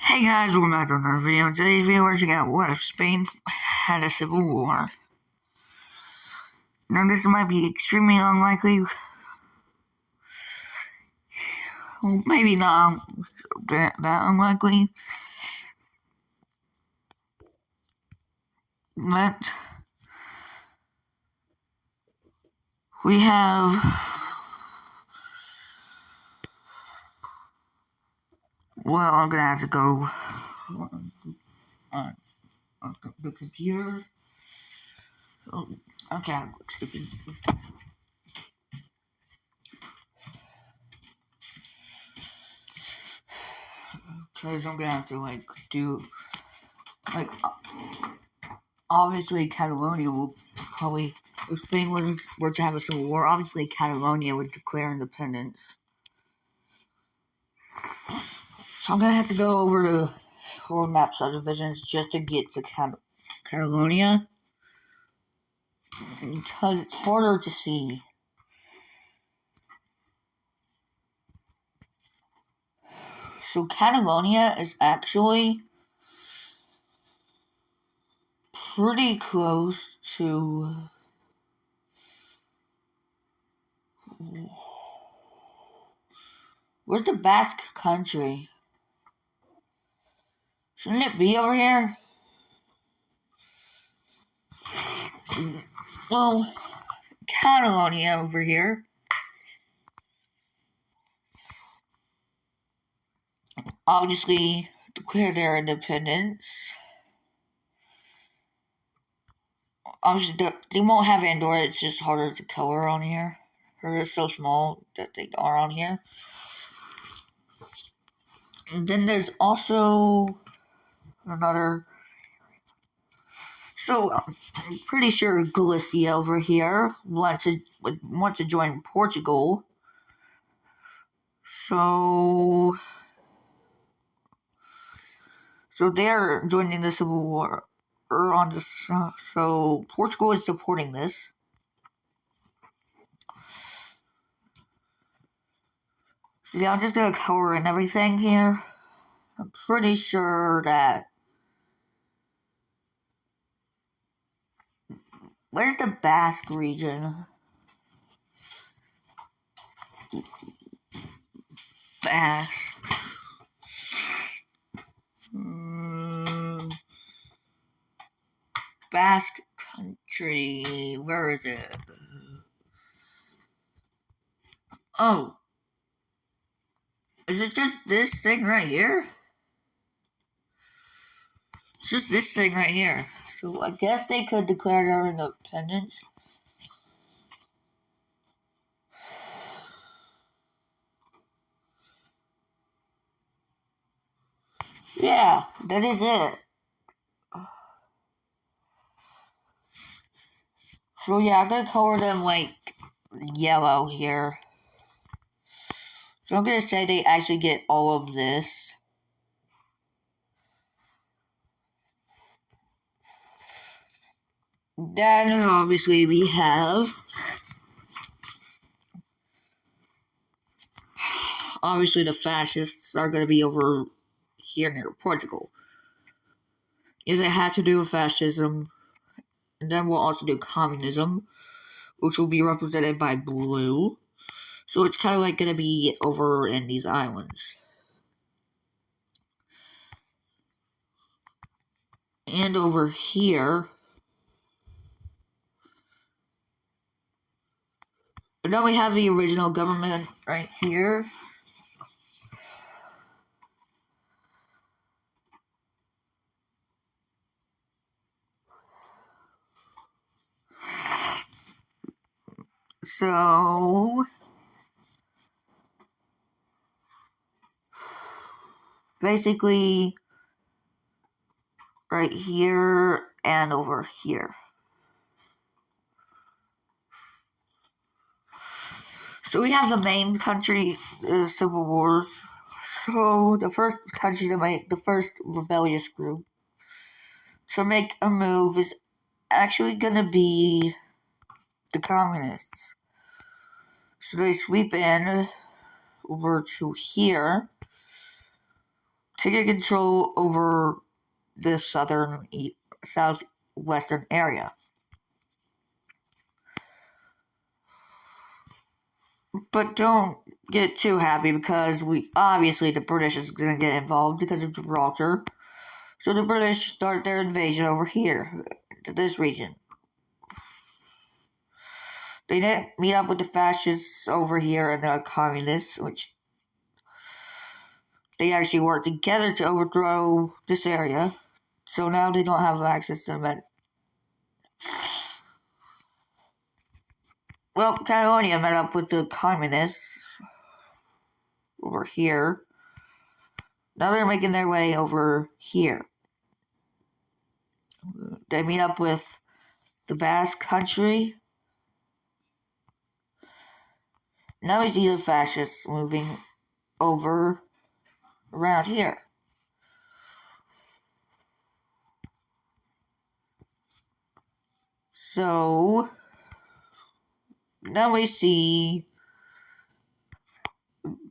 Hey guys, welcome back to another video. In today's video, we're checking out what if Spain had a civil war. Now, this might be extremely unlikely. Well, maybe not that unlikely. But we have I'm gonna have to go on the computer. Oh, okay, I'm stupid. Because I'm gonna have to do obviously Catalonia will probably, if Spain were to have a civil war, obviously Catalonia would declare independence. So I'm gonna have to go over the world map subdivisions just to get to Catalonia, because it's harder to see. So Catalonia is actually pretty close to where's the Basque country? Shouldn't it be over here? Well, Catalonia over here. Obviously declared their independence. Obviously, they won't have Andorra. It's just harder to color on here. They're so small that they are on here. And then there's also another. So I'm pretty sure Galicia over here wants to join Portugal. So they're joining the civil war. So Portugal is supporting this. So yeah, I'm just gonna color in everything here. I'm pretty sure that. Where's the Basque region? Basque. Basque country. Where is it? Oh. Is it just this thing right here? It's just this thing right here. So I guess they could declare their independence. Yeah, that is it. So yeah, I'm gonna color them yellow here. So I'm gonna say they actually get all of this. Then obviously we have obviously the fascists are gonna be over here near Portugal. Yes, it had to do with fascism. And then we'll also do communism, which will be represented by blue. So it's kind of gonna be over in these islands. And over here. And then we have the original government right here. So basically right here and over here. So we have the main country, civil wars. So the first country to make, the first rebellious group to make a move is actually gonna be the communists. So they sweep in over to here taking control over the southwestern area. But don't get too happy because the British is going to get involved because of Gibraltar. So the British start their invasion over here to this region. They didn't meet up with the fascists over here and the communists, which they actually worked together to overthrow this area. So now they don't have access to them. Well, Catalonia met up with the communists over here. Now they're making their way over here. They meet up with the Basque Country. Now we see the fascists moving over around here. So now we see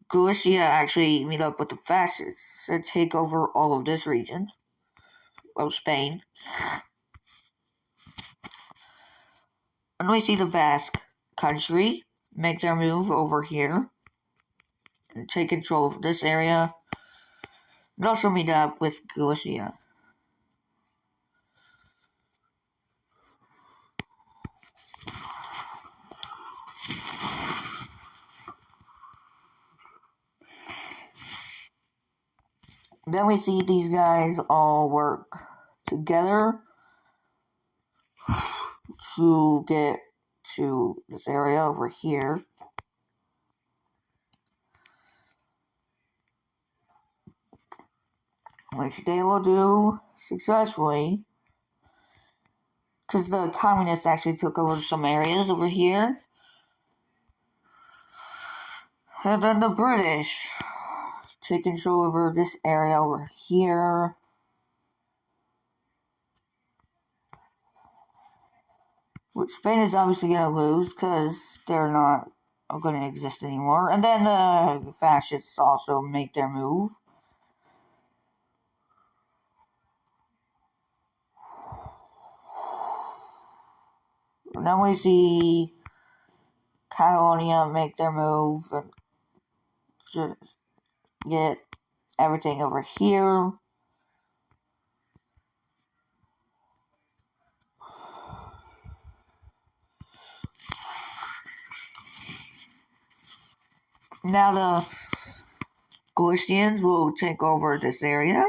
Galicia actually meet up with the fascists and take over all of this region of Spain. And we see the Basque Country make their move over here and take control of this area. And also meet up with Galicia. Then we see these guys all work together to get to this area over here. Which they will do successfully. Because the communists actually took over some areas over here. And then the British take control over this area over here. Which Spain is obviously going to lose because they're not going to exist anymore. And then the fascists also make their move. Then we see Catalonia make their move and just get everything over here. Now the Galicians will take over this area.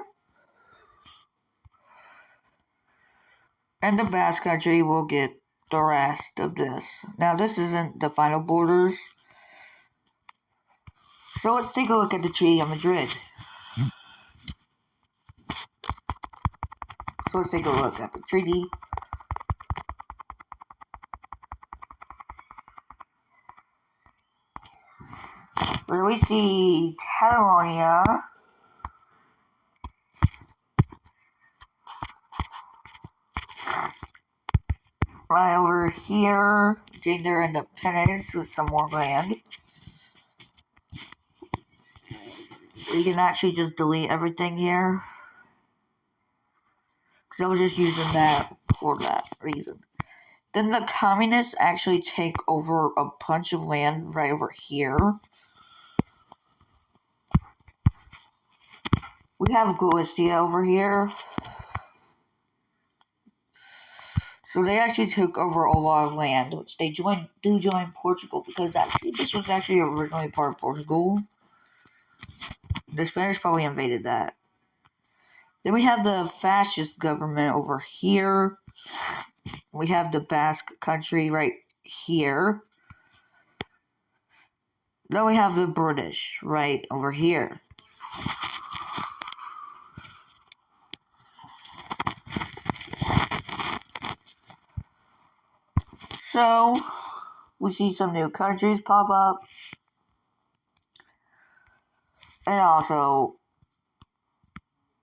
And the Basque Country will get the rest of this. Now this isn't the final borders. So let's take a look at the Treaty of Madrid. So let's take a look at the treaty. Where we see Catalonia right over here, getting their independence with some more land. We can actually just delete everything here. Because I was just using that for that reason. Then the communists actually take over a bunch of land right over here. We have Galicia over here. So they actually took over a lot of land, which they joined Portugal, because actually this was actually originally part of Portugal. The Spanish probably invaded that. Then we have the fascist government over here. We have the Basque Country right here. Then we have the British right over here. So, we see some new countries pop up. And also,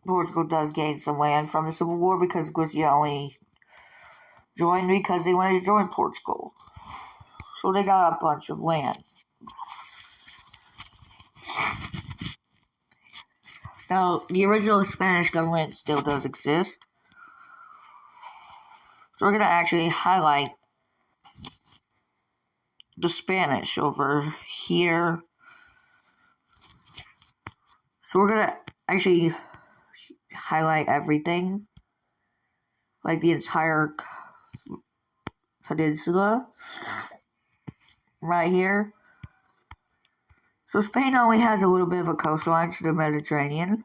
Portugal does gain some land from the Civil War because Galicia only joined because they wanted to join Portugal. So they got a bunch of land. Now, the original Spanish government still does exist. So we're going to actually highlight the Spanish over here. So we're going to actually highlight everything. Like the entire peninsula. Right here. So Spain only has a little bit of a coastline to the Mediterranean.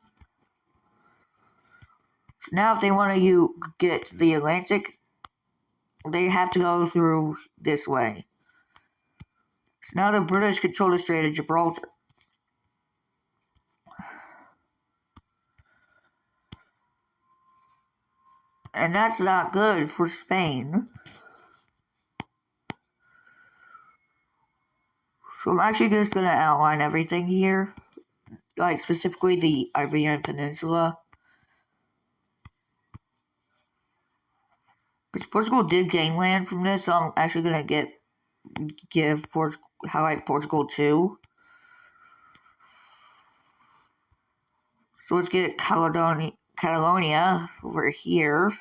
So now if they want to get to the Atlantic, they have to go through this way. So now the British control the Strait of Gibraltar. And that's not good for Spain. So I'm actually just going to outline everything here. Like specifically the Iberian Peninsula. Because Portugal did gain land from this, so I'm actually going to highlight Portugal too. So let's get Catalonia over here.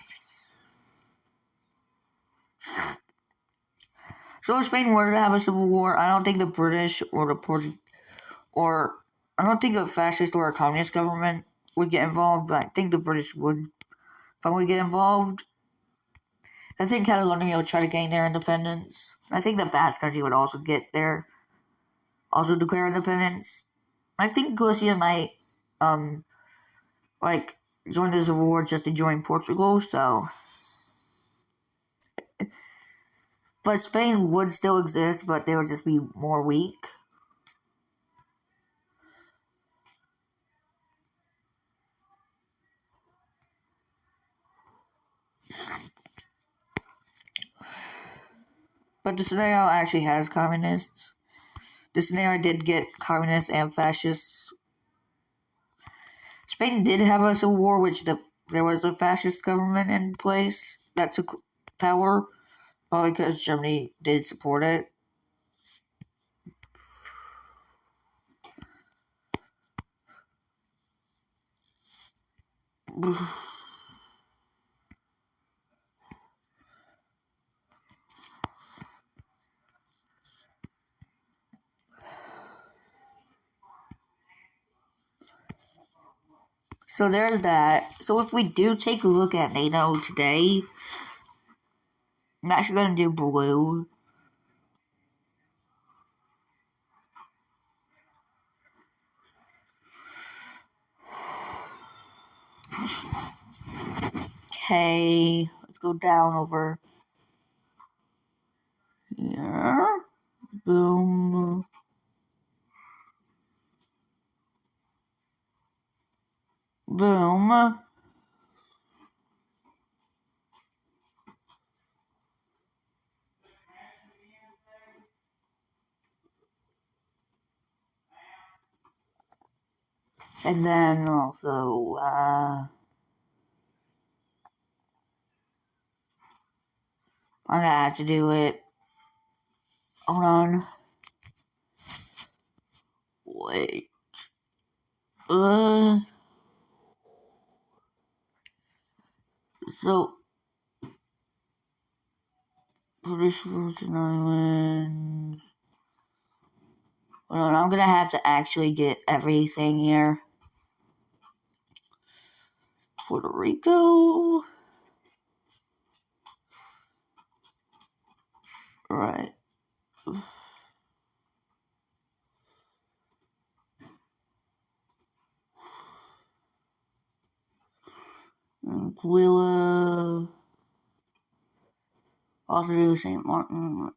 So if Spain were to have a civil war, I don't think the British or I don't think a fascist or a communist government would get involved, but I think the British would probably get involved. I think Catalonia would try to gain their independence. I think the Basque Country would also also declare independence. I think Galicia might, join the civil war just to join Portugal, so. But Spain would still exist, but they would just be more weak. But the scenario actually has communists. The scenario did get communists and fascists. Spain did have a civil war, which there was a fascist government in place that took power, probably because Germany did support it. So there's that. So if we do take a look at NATO today, I'm actually going to do blue. Okay, let's go down over here. Boom. Boom. And then also, I'm gonna have to do it. Hold on. Wait. So, British Virgin Islands. Hold on, I'm gonna have to actually get everything here. Puerto Rico. Right. Anguilla. Also do St. Martin.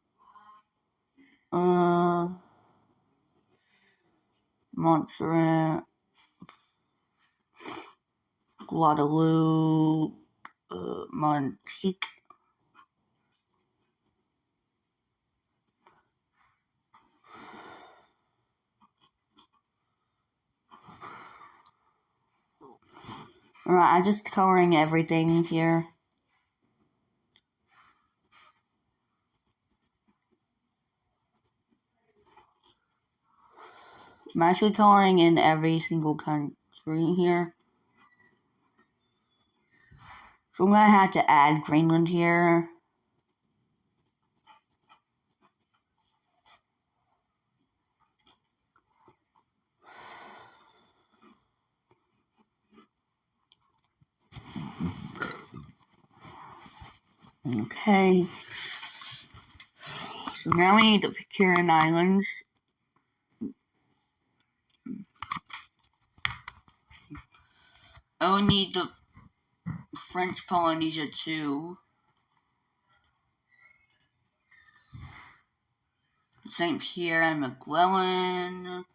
Montserrat. Guadeloupe. Montpique. Alright, I'm just covering everything here. I'm actually coloring in every single country. green here. So I'm gonna have to add Greenland here. Okay. So now we need the Pitcairn Islands. Oh, we need the French Polynesia too. St. Pierre and Miquelon.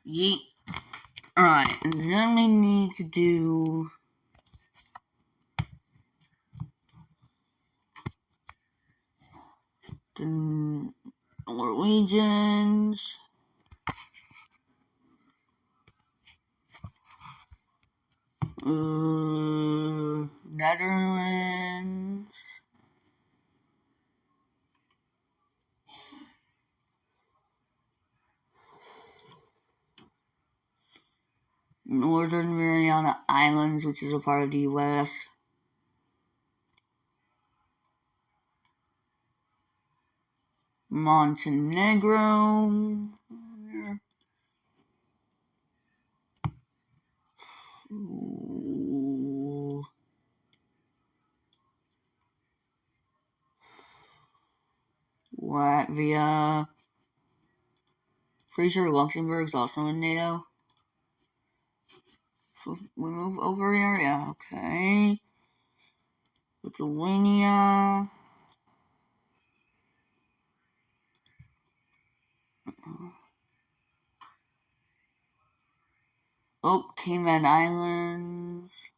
Yeet. Alright, and then we need to do the Norwegians. Netherlands. Northern Mariana Islands, which is a part of the U.S. Montenegro. Latvia. Pretty sure Luxembourg's also in NATO. So we move over here, yeah, okay. Lithuania. Oh, Cayman Islands.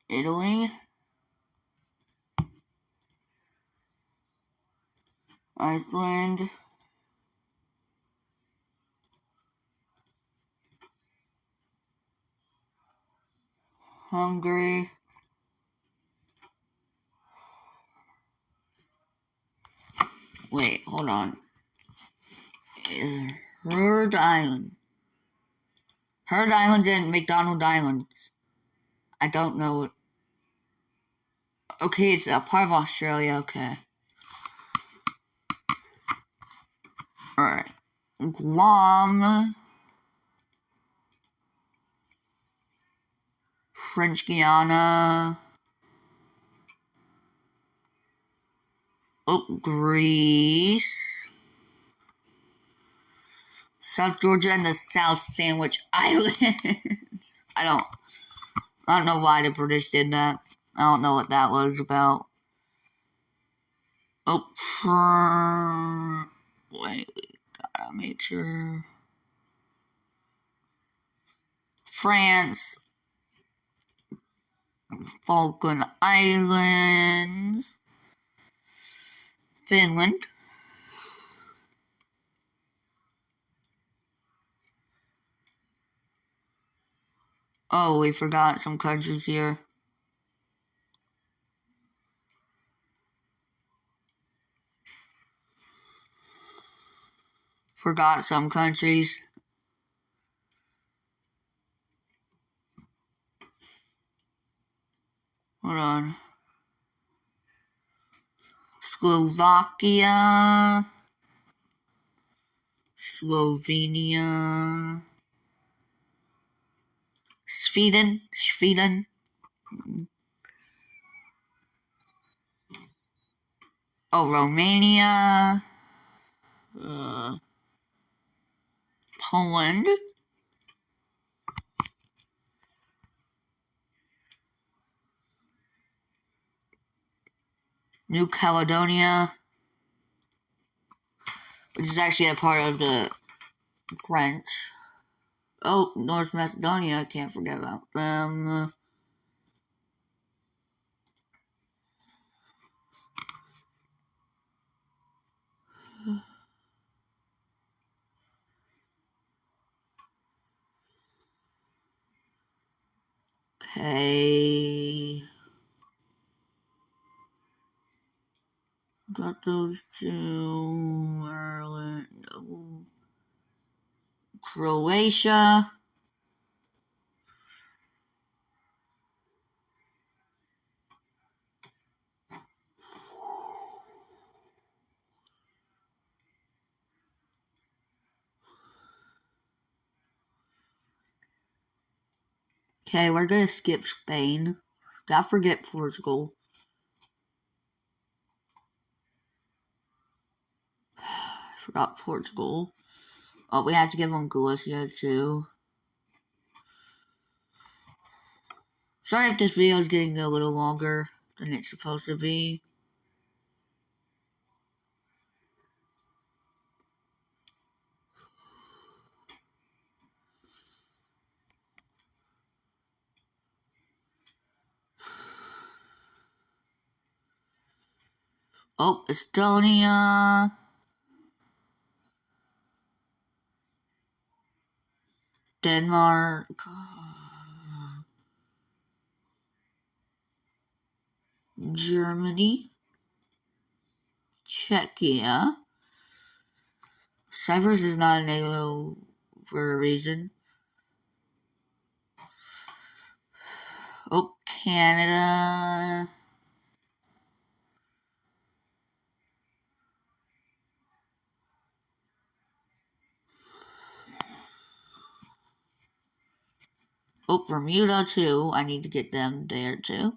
Italy. Iceland. Hungary. Wait, hold on. Heard Island. Heard Islands and McDonald Islands. I don't know it. Okay, it's a part of Australia, okay. Alright. Guam. French Guiana. Oh, Greece. South Georgia and the South Sandwich Islands. I don't know why the British did that. I don't know what that was about. Oh, wait, we gotta make sure. France. Falkland Islands. Finland. Oh, we forgot some countries here. Forgot some countries. Hold on. Slovakia. Slovenia. Sweden. Oh, Romania. Poland. New Caledonia, which is actually a part of the French. Oh, North Macedonia, I can't forget about them. Okay. Got those two. Ireland. Croatia. Okay, we're gonna skip Spain. Don't forget Portugal. I forgot Portugal. Oh, we have to give them Galicia too. Sorry if this video is getting a little longer than it's supposed to be. Oh, Estonia. Denmark. Germany. Czechia. Cyprus is not a NATO for a reason. Oh, Canada. Oh, Bermuda too. I need to get them there too.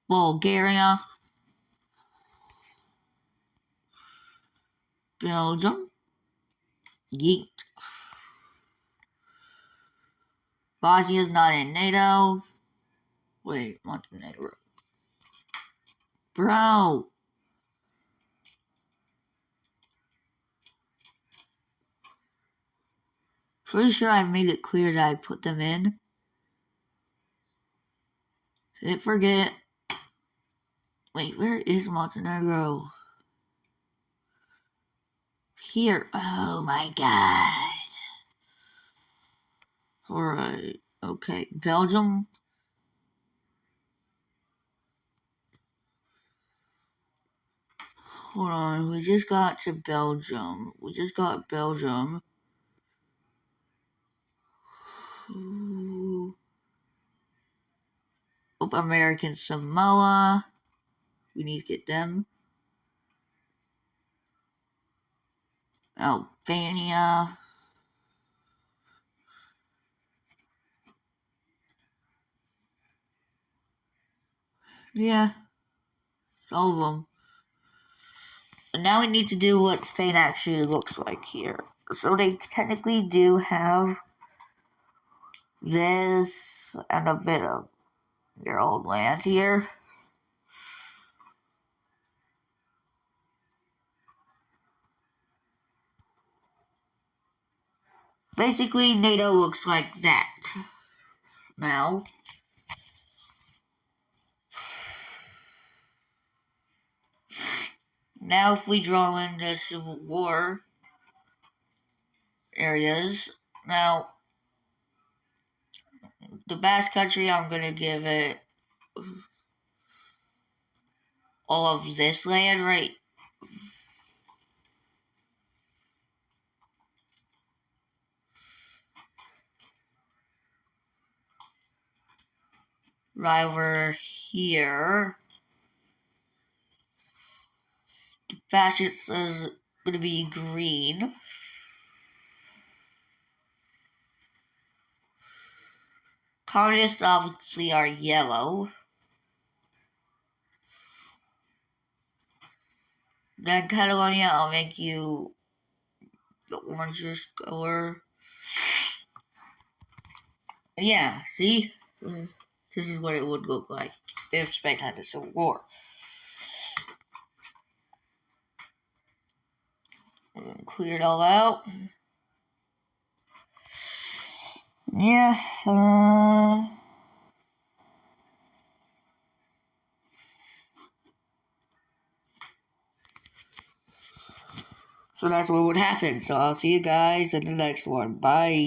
Bulgaria. Belgium. Yeet. Bosnia's not in NATO. Wait, Montenegro. Bro. Pretty sure I made it clear that I put them in. Didn't forget. Wait, where is Montenegro? Here. Oh my god. Alright. Okay. Belgium. Hold on. We just got to Belgium. We just got Belgium. Ooh. Oh, American Samoa. We need to get them. Albania. Yeah. It's all of them. And now we need to do what Spain actually looks like here. So they technically do have this and a bit of your old land here. Basically, NATO looks like that now. Now if we draw in the Civil War areas, now the Basque Country, I'm going to give it all of this land right over here. The fascist is going to be green. Communists obviously are yellow. Then Catalonia, I'll make you the orangish color. Yeah, see? This is what it would look like if Spain had a civil war. Clear it all out. Yeah, so that's what would happen. So I'll see you guys in the next one. Bye.